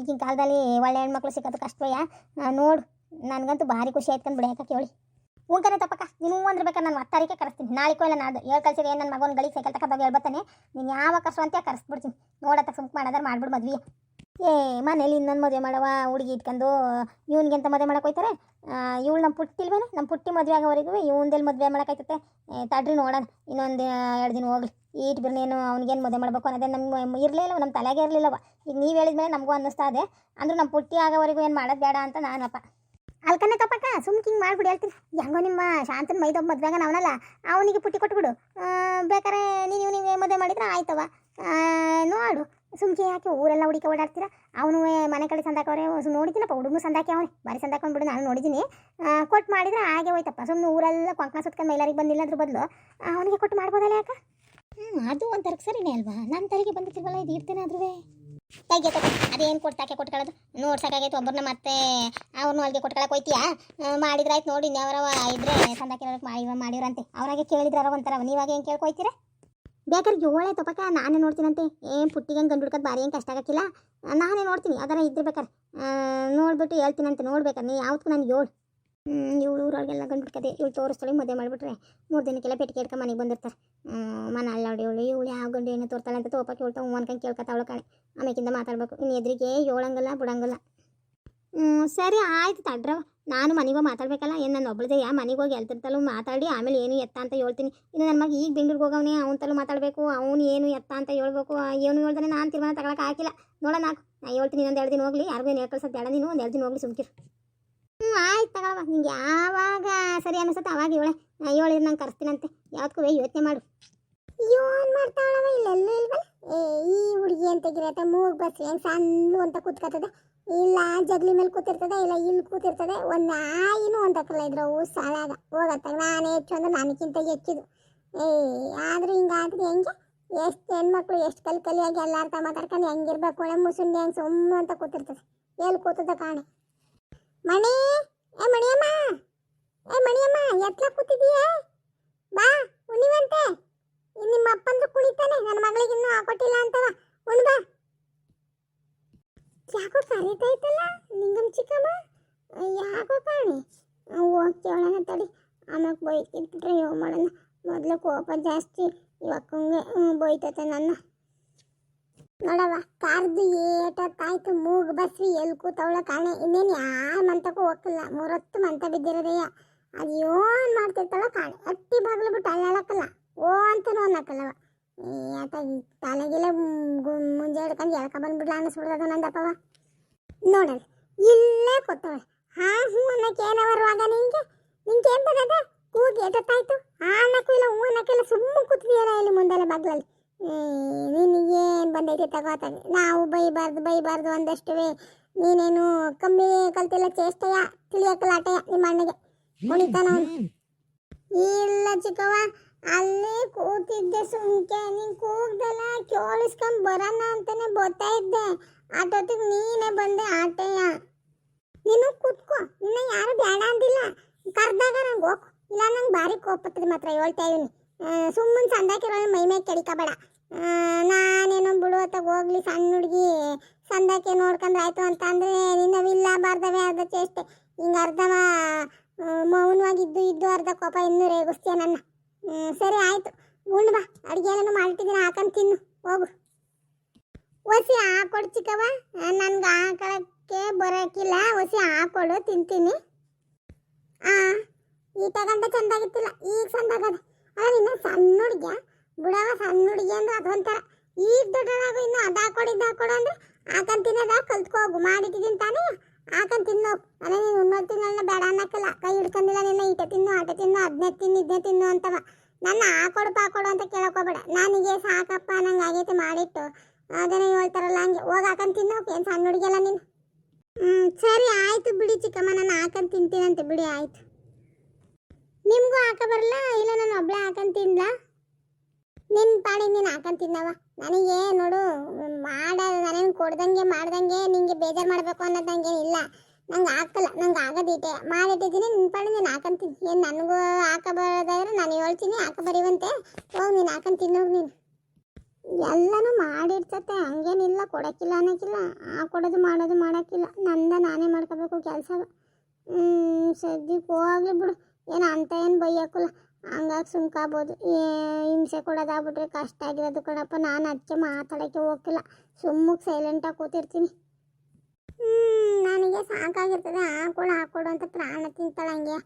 ಈಗಿನ ಕಾಲದಲ್ಲಿ ಒಳ್ಳೆ ಹೆಣ್ಮಕ್ಳು ಸಿಕ್ಕೋದು ಕಷ್ಟವಯ್ಯ ನೋಡು ನನಗಂತೂ ಭಾರಿ ಖುಷಿ ಆಯ್ತು ಬಿಡಿ ಯಾಕೆ ಕೇಳಿ ಉಂಕನೆ ತಪ್ಪಕ್ಕ ನೀನು ಅಂದ್ರಬೇಕಾದ್ರೆ ನಾನು 10 ತಾರೀಕೆ ಕರೆಸ್ತೀನಿ ನಾಳೆಕೋ ಇಲ್ಲ ನಾಡ್ದು ಹೇಳಿ ಕಳ್ಸಿರಿ ಏನು ನನ್ನ ಮಗನ ಗಳಿಗೆ ಸೈಕಲ್ ತಗೊಂಡೋಗಿ ಹೇಳ್ಬತ್ತಾನೆ ನೀನು ಯಾವ ಕಷ್ಟ ಅಂತ ಕರೆಸ್ಬಿಡ್ತೀನಿ ನೋಡತ್ತ ಸುಮ್ಕೆ ಮಾಡೋದಾರು ಮಾಡ್ಬಿಡು ಮದ್ವೆ ಮನೇಲಿ ಇನ್ನೊಂದು ಮದುವೆ ಮಾಡವ ಹುಡುಗಿ ಇಟ್ಕೊಂಡು ಇವ್ನಿಗೆ ಅಂತ ಮದುವೆ ಮಾಡಕ್ಕೆ ಹೋಯ್ತಾರೆ ಇವಳು ನಮ್ಮ ಪುಟ್ಟಿಲ್ವೇನೆ ನಮ್ಮ ಪುಟ್ಟಿ ಮದುವೆ ಆಗೋವರೆಗೂ ಇವಂದೆಲ್ಲಿ ಮದುವೆ ಮಾಡೋಕ್ಕಾಯ್ತತೆ ತಡ್ರಿ ನೋಡೋಣ ಇನ್ನೊಂದು 2 ದಿನ ಹೋಗ್ಲಿ ಈಟ್ ಬಿರ್ನೇನು ಅವ್ನಿಗೇನು ಮದುವೆ ಮಾಡಬೇಕು ಅನ್ನೋದೇ ನಮ್ಗೆ ಇರಲಿಲ್ಲ ನಮ್ಮ ತಲೆಗೆ ಇರಲಿಲ್ಲವ ಈಗ ನೀವು ಹೇಳಿದ್ಮೇಲೆ ನಮಗೂ ಅನ್ನಿಸ್ತಾ ಇದೆ ಅಂದರೂ ನಮ್ಮ ಪುಟ್ಟಿ ಆಗೋವರೆಗೂ ಏನು ಮಾಡೋದು ಬೇಡ ಅಂತ ನಾನಪ್ಪ ಅಲ್ಕನ್ನೇ ತಪ್ಪಕ್ಕ ಸುಮ್ಕೆ ಹಿಂಗೆ ಮಾಡ್ಬಿಡಿ ಹೇಳ್ತೀನಿ ಹೆಂಗೋ ನಿಮ್ಮ ಶಾಂತನ ಮೈದೊಬ್ಬ ಮದುವೆಗ ಅವನಲ್ಲ ಅವನಿಗೆ ಪುಟ್ಟಿ ಕೊಟ್ಬಿಡು ಬೇಕಾರೆ ನೀನು ಇವನಿಗೆ ಮದುವೆ ಮಾಡಿದ್ರೆ ಆಯ್ತವ ನೋಡು ಸುಮ್ಕೆ ಯಾಕೆ ಊರೆಲ್ಲ ಹುಡುಕಿ ಓಡಾಡ್ತೀರಾ ಅವನು ಮನೆ ಕಡೆ ಸಂದಾಕವ್ರೆ ನೋಡಿದ್ದೀನಪ್ಪ ಹುಡುಗ ಸಂದಾಕಿ ಅವನೇ ಬಾರಿ ಸಂದಾಕೊಂಡ್ಬಿಡು ನಾನು ನೋಡಿದ್ದೀನಿ ಕೊಟ್ಟು ಮಾಡಿದ್ರೆ ಹಾಗೆ ಹೋಯ್ತಪ್ಪ ಸುಮ್ಮನೆ ಊರೆಲ್ಲ ಕೊಂಕಣ ಸುತ್ಕೊಂಡು ಮೈಲಾರಿಗೆ ಬಂದಿಲ್ಲ ಅದ್ರ ಬದಲು ಅವನಿಗೆ ಕೊಟ್ಟು ಮಾಡ್ಬೋದಲ್ಲ ಯಾಕೆ ಅದು ಒಂಥರಕ್ಕೆ ಸರಿನೇ ಅಲ್ವಾ ನನ್ನ ತಲೆಗೆ ಬಂದಿರ್ತಿಲ್ವಲ್ಲ ಇದು ಇರ್ತೇನೆ ಆದ್ರೂ ಕೈಗೆ ಅದೇನು ಕೊಡ್ತಾಕೆ ಕೊಟ್ಕೊಳ್ಳೋದು ನೋಡ್ಸಕ್ಕಾಗೈತೆ ಒಬ್ಬರನ್ನ ಮತ್ತೆ ಅವ್ರನ್ನೂ ಅಲ್ಲಿಗೆ ಕೊಟ್ಕೊಳಕ್ಕೆ ಹೋಯ್ತೀಯಾ ಮಾಡಿದ್ರೆ ಆಯ್ತು ನೋಡಿ ಇನ್ಯಾವರವ ಇದ್ರೆ ಸಂದಾಕಿರೋಕ್ಕೆ ಮಾಡಿವ್ರಂತೆ ಅವ್ರಾಗೆ ಕೇಳಿದ್ರಾರ ಒಂಥರ ನೀವಾಗ ಏನು ಕೇಳ್ಕೊಯ್ತೀರಾ ಬೇಕಾದ್ರೆ ಏಳೇ ತಪ್ಪಕ್ಕ ನಾನೇ ನೋಡ್ತೀನಂತೆ ಏನು ಪುಟ್ಟಿಗೆ ಹಂಗೆ ಗಂಡು ಹುಡ್ಕೋದು ಭಾರಿ ಏನು ಕಷ್ಟ ಆಗಕ್ಕಿಲ್ಲ ನಾನೇ ನೋಡ್ತೀನಿ ಯಾವ್ದಾರ ಇದ್ರೆ ಬೇಕಾರೆ ನೋಡ್ಬಿಟ್ಟು ಹೇಳ್ತೀನಂತೆ ನೋಡ್ಬೇಕಾರೆ ನೀ ಯಾವತ್ತೂ ನನಗೆ ಹೇಳು ಇವಳು ಊರೊಳಗೆಲ್ಲ ಗಂಡು ಹುಡ್ಕದೆ ಇವಳು ತೋರಿಸ್ತಾಳೆ ಮದುವೆ ಮಾಡಿಬಿಟ್ರೆ 3 ದಿನಕ್ಕೆಲ್ಲ ಪೆಟ್ಟಿಗೆ ಇಟ್ಕೊಂಡು ಮನೆಗೆ ಬಂದಿರ್ತಾರೆ ಮನ ಅಲ್ಲಾಡಿ ಇವಳು ಯಾವ ಗಂಡು ಏನು ತೋರ್ತಾಳೆ ಅಂತ ತೋಪಕ್ಕೆ ಹೇಳ್ತಾ ಅನ್ಕೊಂಡು ಕೇಳ್ಕೊತಾವಳು ಕಾಣೆ ಆಮೇಕಿಂದ ಮಾತಾಡ್ಬೇಕು ಇನ್ನು ಎದುರಿಗೆ ಹೇಳಂಗಲ್ಲ ಬಿಡಂಗಲ್ಲ ಸರಿ ಆಯ್ತು ತಡ್ರವ ನಾನು ಮನೆಗೆ ಮಾತಾಡ್ಬೇಕಲ್ಲ ಏನು ನನ್ನ ಒಬ್ಬಳದೆ ಮನೆಗೆ ಹೋಗಿ ಎಲ್ತಿರ್ತಲೂ ಮಾತಾಡಿ ಆಮೇಲೆ ಏನು ಎತ್ತ ಅಂತ ಹೇಳ್ತೀನಿ ಇನ್ನು ನನ್ನ ಮಗ ಈಗ ಬೆಂಗ್ಳೂರಿಗೆ ಹೋಗವನೇ ಅವನ ಮಾತಾಡಬೇಕು ಅವನು ಏನು ಎತ್ತ ಅಂತ ಹೇಳ್ಬೇಕು ಏನು ಹೇಳ್ತಾನೆ ನಾನು ತೀರ್ಮಾನ ತಗೊಳಕ್ಕೆ ಹಾಕಿಲ್ಲ ನೋಡೋಣ ನಾನು ಹೇಳ್ತೀನಿ ಇನ್ನೊಂದು 2 ದಿನ ಹೋಗಲಿ ಯಾರಿಗೂ ಏನು ಹೇಳ್ಕಳ್ಸೋದು ಬೇಡ ನೀನು ಒಂದು 2 ದಿನ ಹೋಗ್ಲಿ ಸುಮ್ಕಿರು ಆಯ್ತು ತಗೊಳವ ನಿಂಗೆ ಯಾವಾಗ ಸರಿ ಅನಿಸುತ್ತೆ ಅವಾಗ ಹೇಳಿದ್ರೆ ನಂಗೆ ಕರೆಸ್ತೀನಂತೆ ಯಾವ್ದಕ್ಕೂ ಯೋಚನೆ ಮಾಡು ಏನು ಮಾಡ್ತಾಳವ ಇಲ್ಲೆಲ್ಲೂ ಇಲ್ವಲ್ಲ ಈ ಹುಡುಗಿ ಅಂತ ಗಿರತ್ತೆ ಮೂಗ್ ಬಸ್ ಹೆಂಗೆ ಸಣ್ಣ ಅಂತ ಕೂತ್ಕೊತದೆ ಇಲ್ಲ ಜಗ್ಲಿ ಮೇಲೆ ಕೂತಿರ್ತದೆ ಇಲ್ಲ ಇಲ್ಲಿ ಕೂತಿರ್ತದೆ ಒಂದು ನಾಯಿನೂ ಅಂತಕ್ಕಲ್ಲ ಇದ್ರ ಅವು ಸಾಲಾಗ ಹೋಗತ್ತಾಗ ನಾನೇ ಹೆಚ್ಚು ಅಂದ್ರೆ ನನಗಿಂತ ಹೆಚ್ಚಿದು ಆದರೂ ಹಿಂಗಾದ್ರೆ ಹೆಂಗೆ ಎಷ್ಟು ಹೆಣ್ಮಕ್ಳು ಎಷ್ಟು ಕಲಿಯಾಗಿ ಎಲ್ಲಾರ್ಥ ಮಾತಾಡ್ಕೊಂಡು ಹೆಂಗಿರ್ಬೇಕು ಒಳ್ಳೆ ಮುಸುಂಡಿ ಹೆಂಗೆ ಸುಮ್ಮನೆ ಅಂತ ಕೂತಿರ್ತದೆ ಎಲ್ಲಿ ಕೂತದ ಕಾಣೆ ಮಣಿ ಮಣಿಯಮ್ಮ ಮಣಿಯಮ್ಮ ಎತ್ಲ ಕೂತಿದೀಯ ಬಾ ಉಣಿವಂತೆ ನಿಮ್ಮ ಅಪ್ಪಂದು ಕುಳಿತಾನೆ ನನ್ನ ಮಗಳಿಗೆ ಇನ್ನೂ ಹಾಕೊಟ್ಟಿಲ್ಲ ಅಂತವ ಉಣ್ ಬಾ ಯಾಕೋ ಕರೀತೈತಲ್ಲ ನಿಂಗಮ್ ಚಿಕ್ಕಮ್ಮ ಯಾಕೋ ಕಾಣಿ ಹೋಗಿ ಕೇಳೋಣ ತಡಿ ಆಮ್ಯಾಗ ಬೈತಿಟ್ಬಿಟ್ರೆ ಯಾವ ಮಾಡೋಣ ಮೊದಲು ಕೋಪ ಜಾಸ್ತಿ ಇವಕ್ಕಂಗೆ ಬೈತೈತೆ ನನ್ನ ನೋಡವ ಕಾರ್ದು ಏಟಾಯ್ತು ಮೂಗು ಬಸ್ವಿ ಎಲ್ಲಿ ಕೂತವಳ ಕಾಣೆ ಇನ್ನೇನು ಯಾರ ಮಂತಕ್ಕೂ ಹೋಗಲ್ಲ 3 ಹೊತ್ತು ಮಂತ ಬಿದ್ದಿರೋದಯ್ಯ ಅದು ಏನು ಮಾಡ್ತಿರ್ತಾಳ ಕಾಣೆ ಅಟ್ಟಿ ಬಾಗ್ಲು ಬಿಟ್ಟು ಅಳ್ಳಾಳಕ್ಕಲ್ಲ ಓ ಅಂತನೂ ಅನ್ನಕ್ಕಲ್ಲವ ಆತ ತಲೆಗಿಲ್ಲ ಮುಂಜೆ ಹಿಡ್ಕೊಂಡು ಎಳ್ಕ ಬಂದ್ಬಿಡ್ಲ ಅನ್ನಿಸ್ಬಿಡ್ತದ ನಂದಪ್ಪವ ನೋಡಲ್ಲ ಇಲ್ಲೇ ಕೂತವಳೆ ಹ್ಞೂ ಅನ್ನಕ್ಕೆ ಏನವರುವಾಗ ನಿಂಗೆ ಏನು ಬರೋದ ಕೂಗಿ ಎತ್ತಾಯ್ತು ಅನ್ನಕ್ಕೂ ಇಲ್ಲ ಹ್ಞೂ ಅನ್ನಕ್ಕೆಲ್ಲ ಸುಮ್ಮನೆ ಕೂತಿದೆಯಲ್ಲ ಇಲ್ಲಿ ಮುಂದೆಲ್ಲ ಬಾಗ್ಲಲ್ಲಿ ನಿನಗೇನು ಬಂದೈತೆ ತಗೋತಾನೆ ನಾವು ಬೈಬಾರ್ದು ಒಂದಷ್ಟುವೇ ನೀನೇನು ಕಮ್ಮಿ ಕಲ್ತಿಲ್ಲ ಚೇಷ್ಟೆಯ ತಿಳಿಯಕ್ಕಲ್ಲ ಆಟೆಯ ನಿಮ್ಮ ಅಣ್ಣಗೆ ಕುಣಿತಾನ ಇಲ್ಲ ಚಿಕ್ಕವ್ವ ಅಲ್ಲಿ ಕೂತಿದ್ದೆ ಸುಮ್ಕೆ ನೀನು ಕೂಗ್ದಲ್ಲ ಕೇಳಿಸ್ಕೊಂಡು ಬರೋಣ ಅಂತಾನೆ ಬರ್ತಾ ಇದ್ದೆ ಆಟೋತಿಗೆ ನೀನೇ ಬಂದೆ ಆಟೆಯ ನೀನು ಕೂತ್ಕೋ ನಿನ್ನ ಯಾರು ಬೇಡ ಅಂದಿಲ್ಲ ಕರ್ದಾಗ ನಂಗೆ ಹೋಗು ಇಲ್ಲ ನಂಗೆ ಭಾರಿ ಕೋಪತ್ತದ ಮಾತ್ರ ಹೇಳ್ತಾ ಇದೀನಿ ಸುಮ್ಮನೆ ಸಂದಾಕಿರೋ ಮೈ ಕೆಡಿಕಬೇಡ ನಾನೇನೋ ಬಿಡುವತ್ತಾಗ ಹೋಗ್ಲಿ ಸಣ್ಣ ಹುಡುಗಿ ಸಂದಾಕೆ ನೋಡ್ಕೊಂಡ್ರೆ ಆಯ್ತು ಅಂತ ಅಂದರೆ ನಿನ್ನವಿಲ್ಲ ಬಾರ್ದವೆ ಅರ್ಧ ಚೇಷ್ಟೆ ಹಿಂಗೆ ಅರ್ಧ ಮೌನವಾಗಿದ್ದು ಅರ್ಧ ಕೋಪ ಇನ್ನೂ ರೇಗಿಸ್ತೀಯ ನನ್ನ ಸರಿ ಆಯಿತು ಉಂಡು ಬಾ ಅಡುಗೆ ಎಲ್ಲನೂ ಮಾಡಿಟ್ಟಿದ್ದೀನಿ ಹಾಕೊಂಡು ತಿನ್ನು ಹೋಗು ಒಸಿ ಹಾಕೊಡು ಚಿಕ್ಕವ್ವ ನನ್ಗೆ ಹಾಕೊಳಕ್ಕೆ ಬರೋಕ್ಕಿಲ್ಲ ಒಸಿ ಹಾಕೊಡು ತಿಂತೀನಿ ಈ ತಗೊಂಡ ಚಂದಾಗಿತ್ತಿಲ್ಲ ಈಗ ಚಂದಾಗದ ಅಲ್ಲ ನಿನ್ನ ಸಣ್ಣ ಹುಡುಗಿಯ ಬಿಡವ ಸಣ್ಣ ಹುಡುಗಿ ಅಂದ್ರೆ ಅದೊಂಥರ ಈಗ ದೊಡ್ಡದಾಗು ಇನ್ನು ಅದು ಹಾಕೊಡು ಅಂದ್ರೆ ಹಾಕೊಂಡು ತಿನ್ನೋದ ಕಲ್ತ್ಕೋಗು ಮಾಡಿಟ್ಟಿದ್ದೀನಿ ತಾನೇ ಹಾಕೊಂಡು ತಿನ್ನೋಗು ಅಲ್ಲ ನೀನು ಇನ್ನೊಂದು ತಿನ್ನೋಣ ಬೇಡ ಅನ್ನಕ್ಕಲ್ಲ ಕೈ ಹಿಡ್ಕೊಂಡಿಲ್ಲ ನಿನ್ನ ಈಟೆ ತಿನ್ನು ಆಟೆ ತಿನ್ನು ಅದನ್ನೇ ತಿನ್ನು ಇದನ್ನೇ ತಿನ್ನು ಅಂತವ ನನ್ನ ಹಾಕೊಡು ಅಂತ ಕೇಳಕೋಬೇಡ ನನಗೆ ಸಾಕಪ್ಪ ನಂಗೆ ಆಗೈತೆ ಮಾಡಿಟ್ಟು ಅದನ್ನೇ ಹೇಳ್ತಾರಲ್ಲ ಹಂಗೆ ಹೋಗಿ ಹಾಕೊಂಡು ತಿನ್ನೋಕೆ ಏನು ಸಣ್ಣ ಹುಡುಗಿಯಲ್ಲ ನೀನು ಸರಿ ಆಯಿತು ಬಿಡಿ ಚಿಕ್ಕಮ್ಮ ನಾನು ಹಾಕೊಂಡು ತಿಂತೀನಂತೆ ಬಿಡಿ ಆಯಿತು ನಿಮಗೂ ಹಾಕ ಬರಲ್ಲ ಇಲ್ಲ ನಾನು ಒಬ್ಬಳೇ ಹಾಕೊಂಡು ತಿನ್ಲಾ ನಿನ್ನ ಪಾಡಿ ನೀನು ಹಾಕಂತಿದ್ದವ. ನನಗೆ ನೋಡು, ನಾನೇನು ಕೊಡ್ದಂಗೆ ಮಾಡ್ದಂಗೆ ನಿಂಗೆ ಬೇಜಾರು ಮಾಡಬೇಕು ಅನ್ನೋದಂಗೆ ಇಲ್ಲ. ನಂಗೆ ಹಾಕಲ್ಲ, ನಂಗೆ ಆಗೋದೀಟೆ ಮಾಡಿಟ್ಟಿದ್ದೀನಿ. ನಿನ್ನ ಪಾಡಿ ನೀನು ಹಾಕಂತೀನಿ. ಏನು ನನಗೂ ಹಾಕಬಾರ್ದಾದ್ರೆ ನಾನು ಹೇಳ್ತೀನಿ ಹಾಕಬರಿವಂತೆ. ಹೋಗಿ ನೀನು ಹಾಕಂತೀನಿ ಹೋಗಿ. ನೀನು ಎಲ್ಲನೂ ಮಾಡಿರ್ತತೆ, ಹಂಗೇನಿಲ್ಲ ಕೊಡೋಕ್ಕಿಲ್ಲ ಅನ್ನೋಕ್ಕಿಲ್ಲ. ಕೊಡೋದು ಮಾಡೋದು ಮಾಡೋಕ್ಕಿಲ್ಲ, ನಾನೇ ಮಾಡ್ಕೋಬೇಕು ಕೆಲಸ. ಸದ್ಯಕ್ಕೆ ಹೋಗ್ಲಿ ಬಿಡು, ಏನು ಅಂತ ಏನು ಬೈಯೋಕ್ಕಲ್ಲ. ಹಂಗಾಗಿ ಸುಮ್ಕಾಬೋದು. ಹಿಂಸೆ ಕೊಡೋದಾಗ್ಬಿಟ್ರೆ ಕಷ್ಟ ಆಗಿರೋದು ಕಣಪ್ಪ. ನಾನು ಅದಕ್ಕೆ ಮಾತಾಡೋಕ್ಕೆ ಹೋಗಿಲ್ಲ, ಸುಮ್ಮಕ್ಕೆ ಸೈಲೆಂಟಾಗಿ ಕೂತಿರ್ತೀನಿ. ನನಗೆ ಸಾಕಾಗಿರ್ತದೆ. ಹಾಕೊಡು ಅಂತ ಪ್ರಾಣ ತಿಂತಾಳೆ ಹಂಗೆ.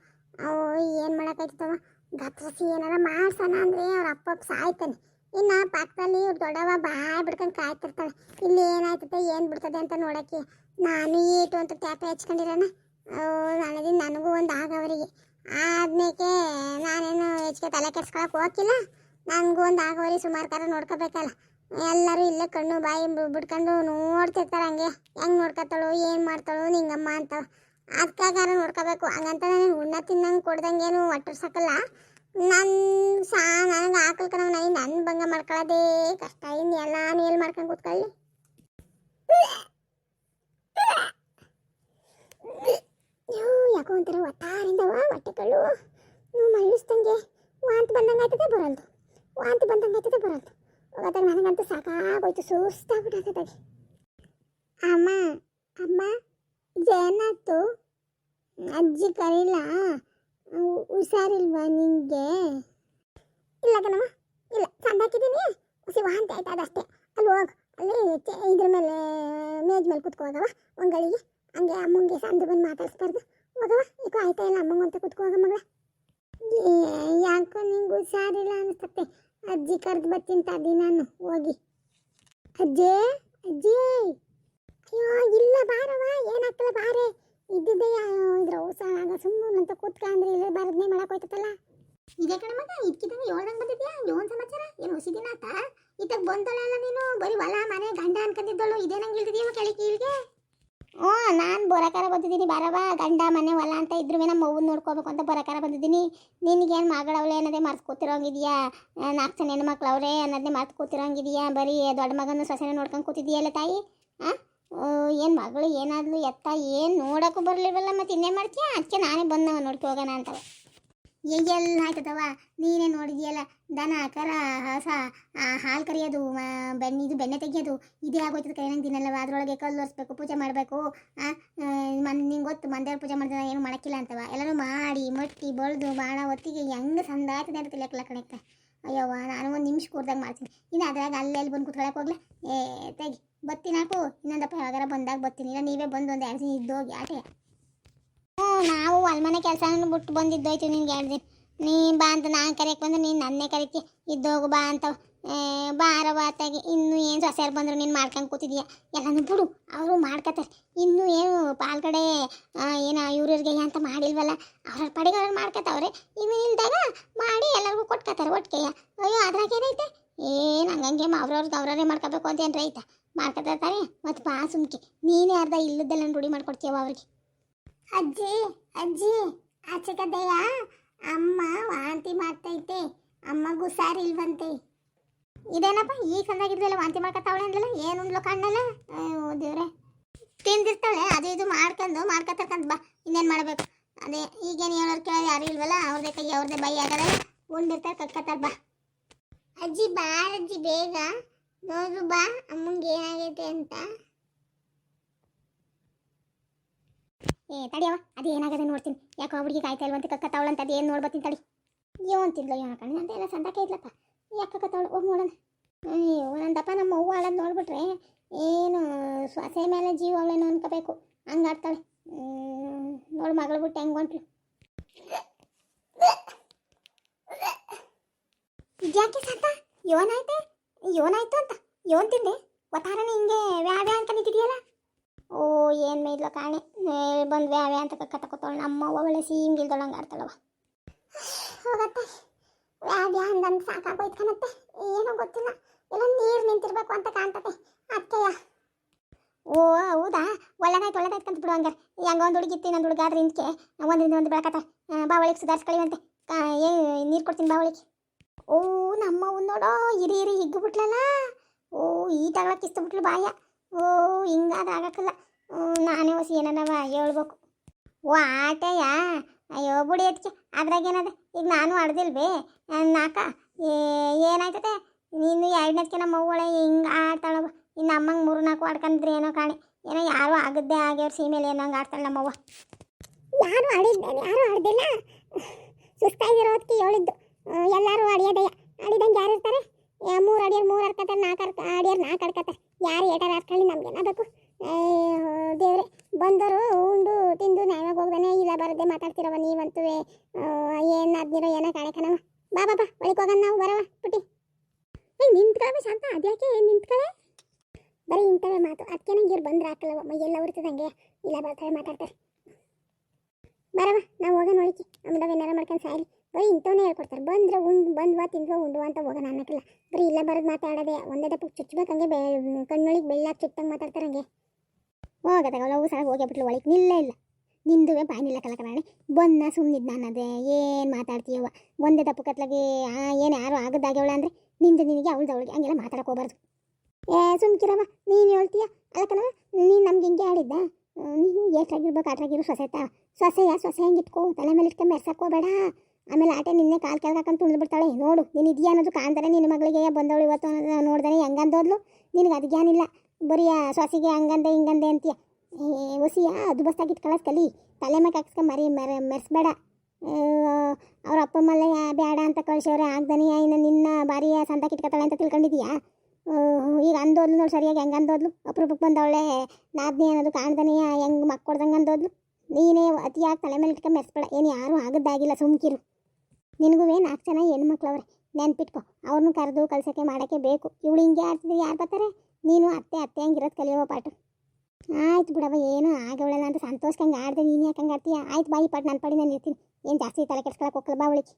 ಅವು ಏನು ಮಾಡೋಕ್ಕಾಗ್ತವ. ಗತ್ರಸಿ ಏನಾರ ಮಾಡ್ಸೋಣ ಅಂದರೆ ಅವ್ರ ಅಪ್ಪ ಸಾಯ್ತಾನೆ. ಇನ್ನು ಪಕ್ಕದಲ್ಲಿ ಇವ್ರು ದೊಡ್ಡವ ಬಾಯ್ ಬಿಡ್ಕೊಂಡು ಕಾಯ್ತಿರ್ತಾಳೆ. ಇಲ್ಲಿ ಏನಾಯ್ತದೆ ಏನು ಬಿಡ್ತದೆ ಅಂತ ನೋಡೋಕ್ಕೆ. ನಾನು ಏಟು ಅಂತ ಟ್ಯಾಪೆ ಹಚ್ಕೊಂಡಿರೋಣ. ನನಗೂ ಒಂದು ಆಗವರಿಗೆ ಆದ್ಮೇಲೆ ನಾನೇನು ಹೆಚ್ಚಿಗೆ ತಲೆ ಕೆಡ್ಸ್ಕೊಳಕ್ಕೆ ಹೋಗಿಲ್ಲ. ನನಗೂ ಒಂದು ಆಗವರಿ ಸುಮಾರು ಕಾರ ನೋಡ್ಕೋಬೇಕಲ್ಲ. ಎಲ್ಲರೂ ಇಲ್ಲೇ ಕಣ್ಣು ಬಾಯಿ ಬಿಡ್ಕೊಂಡು ನೋಡ್ತಿರ್ತಾರೆ ಹಂಗೆ. ಹೆಂಗೆ ನೋಡ್ಕೊತಾಳು, ಏನು ಮಾಡ್ತಾಳು ನಿಂಗಮ್ಮ ಅಂತ. ಅದಕ್ಕಾಗಾರ ನೋಡ್ಕೋಬೇಕು. ಹಂಗಂತ ನಾನು ಉಣ್ಣ ತಿನ್ನಂಗೆ ಕೊಡ್ದಂಗೇನು ಒಟ್ಟರ್ಸಕ್ಕಲ್ಲ. ನನಗೆ ಹಾಕಲ್ಕ ನಾವು ನನ್ನ ಭಂಗ ಮಾಡ್ಕೊಳ್ಳೋದೇ ಕಷ್ಟ. ಇನ್ನು ಎಲ್ಲಾನು ಎಲ್ಲಿ ಮಾಡ್ಕೊಂಡು ಕೂತ್ಕೊಳ್ಳಿ. ಯಾಕೋ ಒಂಥರ ಒತ್ತಾರಿಂದವ ಹೊಟ್ಟೆ ಕಳ್ಳು ಮಳ್ಳಿಸ್ದಂಗೆ ವಾಂತಿ ಬಂದಂಗೆ ಆಯ್ತದೆ ಬರಲ್ದು. ಹೋಗೋದಾಗ ನನಗಂತೂ ಸಾಕಾಗೋಯ್ತು, ಸುಸ್ತಾಗ್ಬಿಟ್ಟಾಗದಾಗಿ. ಅಮ್ಮ ಅಮ್ಮ ಏನಾಯ್ತು? ಅಜ್ಜಿ ಕರೀಲ? ಹುಷಾರಿಲ್ವಾ ನಿಂಗೆ? ಇಲ್ಲ ಕಣಮ್ಮ, ಇಲ್ಲ ಚಂದ ಹಾಕಿದ್ದೀನಿ. ಹುಸಿ ವಾಂತಿ ಆಯ್ತು ಅದಷ್ಟೇ. ಅಲ್ಲಿ ಹೋಗು, ಅಲ್ಲಿ ಇದ್ರ ಮೇಲೆ ಮೇಜ್ ಮೇಲೆ ಕುತ್ಕೋ ಹೋಗವ ಒಂಗಳಿಗೆ. ಹಂಗೆ ಅಮ್ಮಂಗೆ ಸಂದು ಬಂದು ಮಾತಾಡಿಸ್ಬಾರ್ದು. ಹೋಗವ, ಈಗ ಆಯ್ತಾ ಇಲ್ಲ ಅಮ್ಮಂಗಂತ ಕುತ್ಕೋಗ ಮಗಳ. ಯಾಕೋ ನಿಂಗೆ ಹುಷಾರಿಲ್ಲ ಅನಿಸ್ತತೆ. ಅಜ್ಜಿ ಕರೆದು ಬರ್ತೀನಿ ತಡಿ ನಾನು ಹೋಗಿ. ಅಜ್ಜಿ ಅಯ್ಯೋ ಇಲ್ಲ ಬಾರವ, ಏನಾಗ್ತಲ್ಲ ಬಾರೆ. ಇದ್ದಿದ್ದೆ ಇದ್ರ ಹುಷಾರಾಗ ಸುಮ್ಮನೆ ಅಂತ ಕೂತ್ಕೊಂಡ್ರೆ ಇಲ್ಲ ಬರದ್ನೇ ಮಾಡಕ್ಕೋಯ್ತಲ್ಲ. ಇದೇ ಕಣ ಮಗ, ಇದ್ಕಿದಂಗೆ ಏಳ್ದಂಗೆ ಬಂದಿದ್ಯಾ? ಏನು ಸಮಾಚಾರ? ಏನು ಹೊಸ ದಿನ ಆತ? ಇತ್ತಾಗ ಬಂದಳಲ್ಲ ನೀನು, ಬರೀ ಹೊಲ ಮನೆ ಗಂಡ ಅನ್ಕೊಂಡಿದ್ದಳು. ಇದೇ ನಂಗೆ ಇಳ್ದಿದೀವ ಕೆಳಿ ಕೀಳ್ಗೆ. ನಾನು ಬರೋಕಾರ ಬಂದಿದ್ದೀನಿ. ಬರವ, ಗಂಡ ಮನೆ ಹೊಲ ಅಂತ ಇದ್ರು ನಮ್ಮ ಅವ್ವನ್ನ ನೋಡ್ಕೋಬೇಕು ಅಂತ ಬರೋಕಾರ ಬಂದಿದ್ದೀನಿ. ನಿನಗೇನು ಮಗಳವಳೆ ಅನ್ನೋದೇ ಮರ್ತು ಕೂತಿರೋಂಗಿದೆಯಾ? 4 ಜನ ಹೆಣ್ಮಕ್ಳು ಅವರೇ ಅನ್ನೋದೇ ಮರ್ತು ಕೂತಿರೋಂಗಿದೆಯಾ? ಬರೀ ದೊಡ್ಡ ಮಗನ ಸೊಸೆನ ನೋಡ್ಕೊಂಡು ಕೂತಿದ್ದೀಯಲ್ಲ ತಾಯಿ. ಏನು ಮಗಳು ಏನಾದ್ಲು ಎತ್ತ ಏನು ನೋಡೋಕ್ಕೂ ಬರಲಿಲ್ವಲ್ಲ, ಮತ್ತು ಇನ್ನೇನು ಮಾಡ್ತೀಯಾ? ಅದಕ್ಕೆ ನಾನೇ ಬಂದವ ನೋಡ್ಕೊ ಹೋಗೋಣ ಅಂತವ. ಎಲ್ಲ ಆಯ್ತದವ, ನೀನೇ ನೋಡಿದ್ಯಲ್ಲ. ದನ ಕರ ಹಸ ಹಾಲು ಕರಿಯೋದು, ಬೆಣ್ಣೆ ತೆಗಿಯೋದು ಇದೇ ಆಗೋಯ್ತದ ಕೈ. ನಂಗೆ ದಿನಲ್ಲವ ಅದರೊಳಗೆ ಕಲ್ಲು ಒರೆಸ್ಬೇಕು, ಪೂಜೆ ಮಾಡಬೇಕು. ನಿಂಗೆ ಗೊತ್ತು ಮಂದೇವ್ರ ಪೂಜೆ ಮಾಡಿದ್ರೆ ಏನು ಮಾಡೋಕ್ಕಿಲ್ಲ ಅಂತವ. ಎಲ್ಲರೂ ಮಾಡಿ ಮಟ್ಟಿ ಬಳ್ದು ಬಾಣ ಹೊತ್ತಿಗೆ ಹೆಂಗೆ ಸಂದ ಆಯ್ತದೆ ಅಂತ ತಿಳಿಯಕ್ಕಲ್ಲ ಕಣಕ್ಕೆ. ಅಯ್ಯವ್ವ, ನಾನು ಒಂದು ನಿಮಿಷ ಕೂರ್ದಾಗ ಮಾಡ್ತೀನಿ. ಇನ್ನು ಅದ್ರಾಗ ಅಲ್ಲೆಲ್ಲಿ ಬಂದು ಕೂತ್ಕೊಳಕ್ಕೆ ಹೋಗ್ಲಾ? ತೆಗಿ ಬತ್ತೀನಿ ಹಾಕು. ಇನ್ನೊಂದಪ್ಪ ಯಾವಾಗಾರ ಬಂದಾಗ ಬರ್ತೀನಿ. ಇಲ್ಲ ನೀವೇ ಬಂದು ಒಂದು 2 ದಿನ ಇದ್ದೋಗಿ ಆಟೆ. ನಾವು ಹೊಲ್ಮನೆ ಕೆಲಸ ಬಿಟ್ಟು ಬಂದಿದ್ದೋಯ್ತು ನಿನ್ಗೆ 2 ದಿನ. ನೀನು ಬಾ ಅಂತ ನಾನು ಕರೆಯಕ್ಕೆ ಬಂದ್ರೆ ನೀನು ನನ್ನೇ ಕರಿತೀಯ. ಇದ್ದೋಗು ಬಾ ಅಂತ. ಬಾರವಾತಾಗಿ ಇನ್ನೂ ಏನು ಸೊಸೆಯರು ಬಂದರು ನೀನು ಮಾಡ್ಕೊಂಡು ಕೂತಿದೀಯ. ಎಲ್ಲನೂ ಬಿಡು, ಅವರು ಮಾಡ್ಕೊತಾರೆ. ಇನ್ನೂ ಏನು ಪಾಲ್ಗಡೆ ಏನು ಇವ್ರಿಗೆ ಅಂತ ಮಾಡಿಲ್ವಲ್ಲ. ಅವ್ರ ಪಡೆಗೆ ಅವ್ರು ಮಾಡ್ಕೊತಾವ್ರೆ. ಇನ್ನು ಇಲ್ದಾಗ ಮಾಡಿ ಎಲ್ಲರಿಗೂ ಕೊಟ್ಕೋತಾರೆ ಒಟ್ಟಿಗೆಯ. ಅಯ್ಯೋ ಅದ್ರಾಗೇನೈತೆ? ಏನು ಹಂಗಂಗೆ ಅವ್ರವ್ರೇ ಮಾಡ್ಕೋಬೇಕು ಅಂತ ಏನು ರೈತ ಮಾಡ್ಕೊತಾರೆ. ಮತ್ತು ಬಾ ಸುಮ್ಕೆ ನೀನೇ ಅರ್ಧ ಇಲ್ಲದೆಲ್ಲ ರೂಢಿ ಮಾಡ್ಕೊಡ್ತೀಯವ ಅವ್ರಿಗೆ. ಅಜ್ಜಿ ಆಚೆ ಕಡೆಯ ಅಮ್ಮ ವಾಂತಿ ಮಾಡ್ತೈತೆ. ಅಮ್ಮಗೂ ಹುಷಾರಿಲ್ವಂತೆ. ಇದೇನಪ್ಪ ಈ ಕಣ್ಣಾಗಿದ್ರಲ್ಲ ವಾಂತಿ ಮಾಡ್ಕೊತಾವಳೆ ಅಂದ್ರಲ್ಲ, ಏನು ಉಂಡ್ಲು ಕಣ್ಣಲ್ಲ? ದೇವ್ರೆ, ತಿಂದಿರ್ತಾಳೆ ಅದು ಇದು ಮಾಡ್ಕೊತಕ್ಕಂತ ಬಾ. ಇನ್ನೇನು ಮಾಡಬೇಕು? ಅದೇ ಈಗೇನು ಹೇಳೋರು ಕೇಳಿ ಯಾರು ಇಲ್ವಲ್ಲ, ಅವ್ರದೇ ಕೈ ಅವ್ರದೇ ಬೈ ಆಗದಲ್ಲ. ಉಂಡಿರ್ತಾರೆ ಕಟ್ಕೊತಾರೆ ಬಾ. ಅಜ್ಜಿ ಬಾರಜ್ಜಿ ಬೇಗ ನೋಡು ಬಾ ಅಮ್ಮಂಗೆ ಏನಾಗೈತೆ ಅಂತ. ತಡಿಯವ, ಅದು ಏನಾಗದೆ ನೋಡ್ತೀನಿ. ಯಾಕೋ ಹುಡುಗಿ ಕಾಯ್ತಾ ಇಲ್ವಂತ ಕಕ್ಕತ್ತಾವಳಂತ. ಅದು ಏನು ನೋಡ್ಬತ್ತೀನಿ ತಡಿ. ಅಂತಿದ್ಲು ಕಣ್ಣು ಅಂತ ಎಲ್ಲ ಸಂತಕ್ಕೆ ಇದ್ಲಪ್ಪ. ಯಾಕೆ ಕಕ್ಕತ್ತಾವಳು ಹೋಗಿ ನೋಡೋಣ. ಅಯ್ಯೋ ನಂದಪ್ಪ ನಮ್ಮ ಅವ್ವ ಆಳೋದು ನೋಡ್ಬಿಟ್ರೆ ಏನು ಸೊಸೆ ಮೇಲೆ ಜೀವ ಅವಳೇನೋ ಅನ್ಕೋಬೇಕು. ಹಂಗೆ ಆಡ್ತಾಳೆ ನೋಡು. ಮಗಳು ಬಿಟ್ಟು ಹೆಂಗೆ ಹೊಂಟ್ಲು. ಯಾಕೆ ಸಾಕ ಯೋನಾಯ್ತು ಅಂತ ಯೋನ್ ತಿಂದೆ ಒತ್ತಾರನೇ ಹಿಂಗೆ ವ್ಯಾವ್ಯಾ ಅಂತ ನಿಂತಿದೆಯಲ್ಲ. ಓ ಏನು ಮೇಯ್ದ್ಲ ಕಾಣೆ ಬಂದು ವ್ಯಾವ್ಯಾ ಅಂತ ಕಕ್ಕ ತಕೋತಾಳೆ. ನಮ್ಮ ಒಳ್ಳೆ ಸೀಮ್ಗಿಲ್ದೊಳ ಹಂಗೆ ಆಡ್ತಾಳವ. ಹೋಗತ್ತೆ ವ್ಯಾವ್ಯಾ ಅಂದಂದು ಸಾಕಾಗೋಯ್ತು ಕಣತ್ತೆ. ಏನೋ ಗೊತ್ತಿಲ್ಲ, ಎಲ್ಲ ನೀರು ನಿಂತಿರ್ಬೇಕು ಅಂತ ಕಾಣ್ತತೆ ಅತ್ತೆಯ. ಓ ಹೌದಾ, ಒಳ್ಳೆದಾಯ್ತು ಅಂತ ಬಿಡು. ಹಂಗಾರೆ ಹೆಂಗ ಒಂದು ಹುಡುಗಿತ್ತು ಇನ್ನೊಂದು ಹುಡುಗ ಆದ್ರೆ ಇಂದಕ್ಕೆ ಒಂದರಿಂದ ಒಂದು ಬೆಳಕತ್ತ. ಬಾವಳಿಗೆ ಸುಧಾರಿಸ್ಕೊಳ್ಳಿವಂತೆ. ನೀರು ಕೊಡ್ತೀನಿ ಬಾವಳಿಗೆ. ಓ ನಮ್ಮವ್ ನೋಡೋ ಇರಿ ಇರಿ ಹಿಗ್ಗು ಬಿಟ್ಲಲ್ಲ. ಓ ಈಟಾಗ್ಲ ಕಿಸ್ತು ಬಿಟ್ಲು ಬಾಯ. ಓ ಹಿಂಗಾದ ಆಗಕ್ಕಲ್ಲ. ನಾನೇ ಹೊಸಿ ಏನನವ ಹೇಳ್ಬೇಕು. ಓ ಆಟೆಯ ಅಯ್ಯೋ ಬುಡಿ ಅದಕ್ಕೆ ಅದ್ರಾಗೇನದ. ಈಗ ನಾನು ಅಡ್ದಿಲ್ವೇ ನಾಕ ಏನಾಯ್ತದೆ. ನೀನು ಎರಡನೇದಕ್ಕೆ ನಮ್ಮ ಅವ್ವಳೆ ಹಿಂಗೆ ಆಡ್ತಾಳವ. ಇನ್ನು ಅಮ್ಮಂಗೆ 3-4 ಆಡ್ಕೊಂಡ್ರೆ ಏನೋ ಕಾಣೆ. ಏನೋ ಯಾರೋ ಆಗದ್ದೇ ಆಗ್ಯವ್ರ ಸೀಮೆಲೆ ಏನೋ ಹಂಗೆ ಆಡ್ತಾಳೆ ನಮ್ಮವ್ವ. ಯಾರು ಆಡ್ದಿಲ್ಲ. ಸುಸ್ತಾಗಿರೋದಕ್ಕೆ ಹೇಳಿದ್ದು. ಎಲ್ಲರೂ ಅಡಿಯೋದಯ್ಯ. ಆಡಿದಂಗೆ ಯಾರು ಇರ್ತಾರೆ? 3 ಅಡಿಯರು 3 ಆಡ್ಕೊತಾರೆ, 4 ಅಡಿಯರು 4 ಆಡ್ಕೊತಾರೆ. ಯಾರು ಏಟಾರ ಆಡ್ಕೊಳ್ಳಿ, ನಮ್ಗೇನಾಗಬೇಕು? ದೇವ್ರೆ, ಬಂದರು ಉಂಡು ತಿಂದು ನ್ಯಾಯವಾಗಿ ಹೋಗ್ದಾನೆ. ಇಲ್ಲ ಬರದೆ ಮಾತಾಡ್ತಿರವ ನೀವಂತೂ. ಏನು ಅದ್ನಿರೋ ಏನೋ ಕಾಣೆ ಕಣವ. ಬಾ ಬಾ ಬಾ ಒಳಗೆ ಹೋಗೋಣ ನಾವು. ಬರವ ಪುಟಿ. ನಿಂತ್ಕೊಳ್ಳ ಶಾಂತ, ಅದ್ಯಾಕೆ ನಿಂತ್ಕೊಳ್ಳೆ? ಬರೀ ಇಂಥವೇ ಮಾತು. ಅದಕ್ಕೆ ನಂಗೆ ಇವ್ರು ಬಂದ್ರೆ ಹಾಕಲ್ಲವ, ಮೈಯೆಲ್ಲ ಉರ್ತದಂಗೆ. ಇಲ್ಲ ಬರ್ತಾರೆ ಮಾತಾಡ್ತಾರೆ. ಬರವ ನಾವು ಹೋಗೋಣ ಒಳಗೆ. ಆಮೇಲೆ ಏನಾರ ಮಾಡ್ಕೊಂಡು ಸಾಯಲಿ. ಬರೀ ಇಂಥವನ್ನೇ ಹೇಳ್ಕೊಡ್ತಾರೆ. ಬಂದ್ರೆ ಬಂದ್ವಾ ತಿಂದ್ವಾ ಉಂಡು ಅಂತ ಹೋಗೋಣ ಅನ್ನಕ್ಕಿಲ್ಲ. ಬರೀ ಇಲ್ಲ ಬರೋದು ಮಾತಾಡೋದೆ. ಒಂದೇ ದಪ್ಪಕ್ಕೆ ಚುಚ್ಚಬೇಕಂಗೆ ಕಣ್ಣೊಳಗೆ ಬೆಳ್ಳಾಗಿ ಚುಟ್ಟಂಗೆ ಮಾತಾಡ್ತಾರೆ ಹಂಗೆ. ಹೋಗತ್ತಾಗಲ್ಲ ಅವು ಸಹ ಹೋಗ್ಬಿಟ್ಲು ಒಳಗೆ. ನಿಲ್ಲೇ ಇಲ್ಲ. ನಿಂದುವೆ ಬಾಯಿ ನಿಲ್ಲಕ್ಕಲ್ಲ ಕಣಾಣೆ. ಬಂದ ಸುಮ್ಮನಿದ್ದು ನಾನದೇ ಏನು ಮಾತಾಡ್ತೀಯವ. ಒಂದೇ ದಪ್ಪಕ್ಕತ್ಲಾಗೆ ಏನು ಯಾರು ಆಗದಾಗ್ಯವಳ ಅಂದರೆ ನಿನಗೆ ಅವಳಿಗೆ ಹಂಗೆಲ್ಲ ಮಾತಾಡಕ್ಕೆ ಹೋಗ್ಬಾರ್ದು. ಸುಮ್ಕಿರವ, ನೀನು ಹೇಳ್ತೀಯ ಅಲ್ಲ ಕಣವ. ನೀನು ನಮ್ಗೆ ಹಿಂಗೆ ಆಡಿದ್ದ. ನೀನು ಏಟಾಗಿರ್ಬೇಕು ಆಟಾಗಿರು. ಸೊಸೆ ಹಂಗೆ ಇಟ್ಕೋ. ತಲೆ ಮೇಲೆ ಇಟ್ಕೊಂಡು ಮೆರ್ಸಕ್ಕೋಬೇಡ. ಆಮೇಲೆ ಆಟೆ ನಿನ್ನೆ ಕಾಲು ಕೆಳಗೆ ಹಾಕೊಂಡು ತುಳಿದು ಬಿಡ್ತಾಳೆ ನೋಡು. ನೀನು ಇದೆಯಾ ಅನ್ನೋದು ಕಾಣ್ತಾರೆ ನಿನ್ನ ಮಗಳಿಗೆ. ಬಂದವಳು ಇವತ್ತು ನೋಡ್ದಾನೆ ಹೆಂಗಂದೋದ್ಲು. ನಿನಗೆ ಅದು ಜ್ಞಾನಿಲ್ಲ. ಬರೀ ಸೊಸೆಗೆ ಹಂಗಂದೆ ಹಿಂಗಂದೆ ಅಂತೀಯ. ಹೊಸಿಯ ಅದು ಬಸ್ತಾಗಿ ಇಟ್ಕೊಳ್ಳೋದು ಕಲಿ. ತಲೆ ಮೇಲೆ ಹಾಕ್ಸ್ಕೊಂಡು ಮೆರೆಸ್ಬೇಡ. ಅವ್ರ ಅಪ್ಪ ಮಲ್ಲ ಬೇಡ ಅಂತ ಕಳ್ಸೋರೆ ಆಗ್ದಾನೆ. ಇನ್ನು ನಿನ್ನ ಭಾರಿ ಸಂತಕ್ಕೆ ಇಟ್ಕೊತಾಳೆ ಅಂತ ತಿಳ್ಕೊಂಡಿದೀಯಾ? ಈಗ ಅಂದೋದ್ಲು ನೋಡಿ ಸರಿಯಾಗಿ. ಹೆಂಗೆ ಅಂದೋದ್ಲು. ಅಪರೂಪಕ್ಕೆ ಬಂದವಳೆ ನಾದ್ನಿ ಅನ್ನೋದು ಕಾಣ್ದಾನೆ ಹೆಂಗೆ ಮಕ್ಕೊಡ್ದಂಗೆ ಅಂದೋದ್ಲು. ನೀನೇ ಅತಿಯಾಗಿ ತಲೆ ಮೇಲೆ ಇಟ್ಕೊಂಡು ಮೆರೆಸ್ಬೇಡ. ಏನು ಯಾರೂ ಆಗದ್ದಾಗಿಲ್ಲ, ಸುಮ್ಕಿರು. ನಿನಗೂ 4 ಜನ ಹೆಣ್ಮಕ್ಳವ್ರೆ, ನೆನ್ಪಿಟ್ಕೊ. ಅವ್ರನ್ನೂ ಕರೆದು ಕಳ್ಸೋಕ್ಕೆ ಮಾಡೋಕ್ಕೆ ಬೇಕು. ಇವಳು ಹಿಂಗೆ ಆಡ್ತಿದ್ರೆ ಯಾರು ಬರ್ತಾರೆ? ನೀನು ಅತ್ತೆ ಹಂಗಿರೋದು ಕಲಿಯೋ ಪಾಠ. ಆಯ್ತು ಬಿಡವ, ಏನು ಆಗವಳಲ್ಲ ಅಂತ ಸಂತೋಷಕ್ಕಂಗೆ ಆಡ್ದೆ. ನೀನು ಯಾಕೆ ಹಂಗೆ ಆಡ್ತೀಯ? ಆಯ್ತು ಬಾಯಿ ಪಾಟ್ ನನ್ನ ಪಡಿ ನಾನು ಇರ್ತೀನಿ. ಏನು ಜಾಸ್ತಿ ತಲೆ ಕೆಡ್ಸ್ಕೊಳಕ್ಕೆ ಹೋಗಲ್ಲ. ಬಾ ಅವಳಿಗೆ.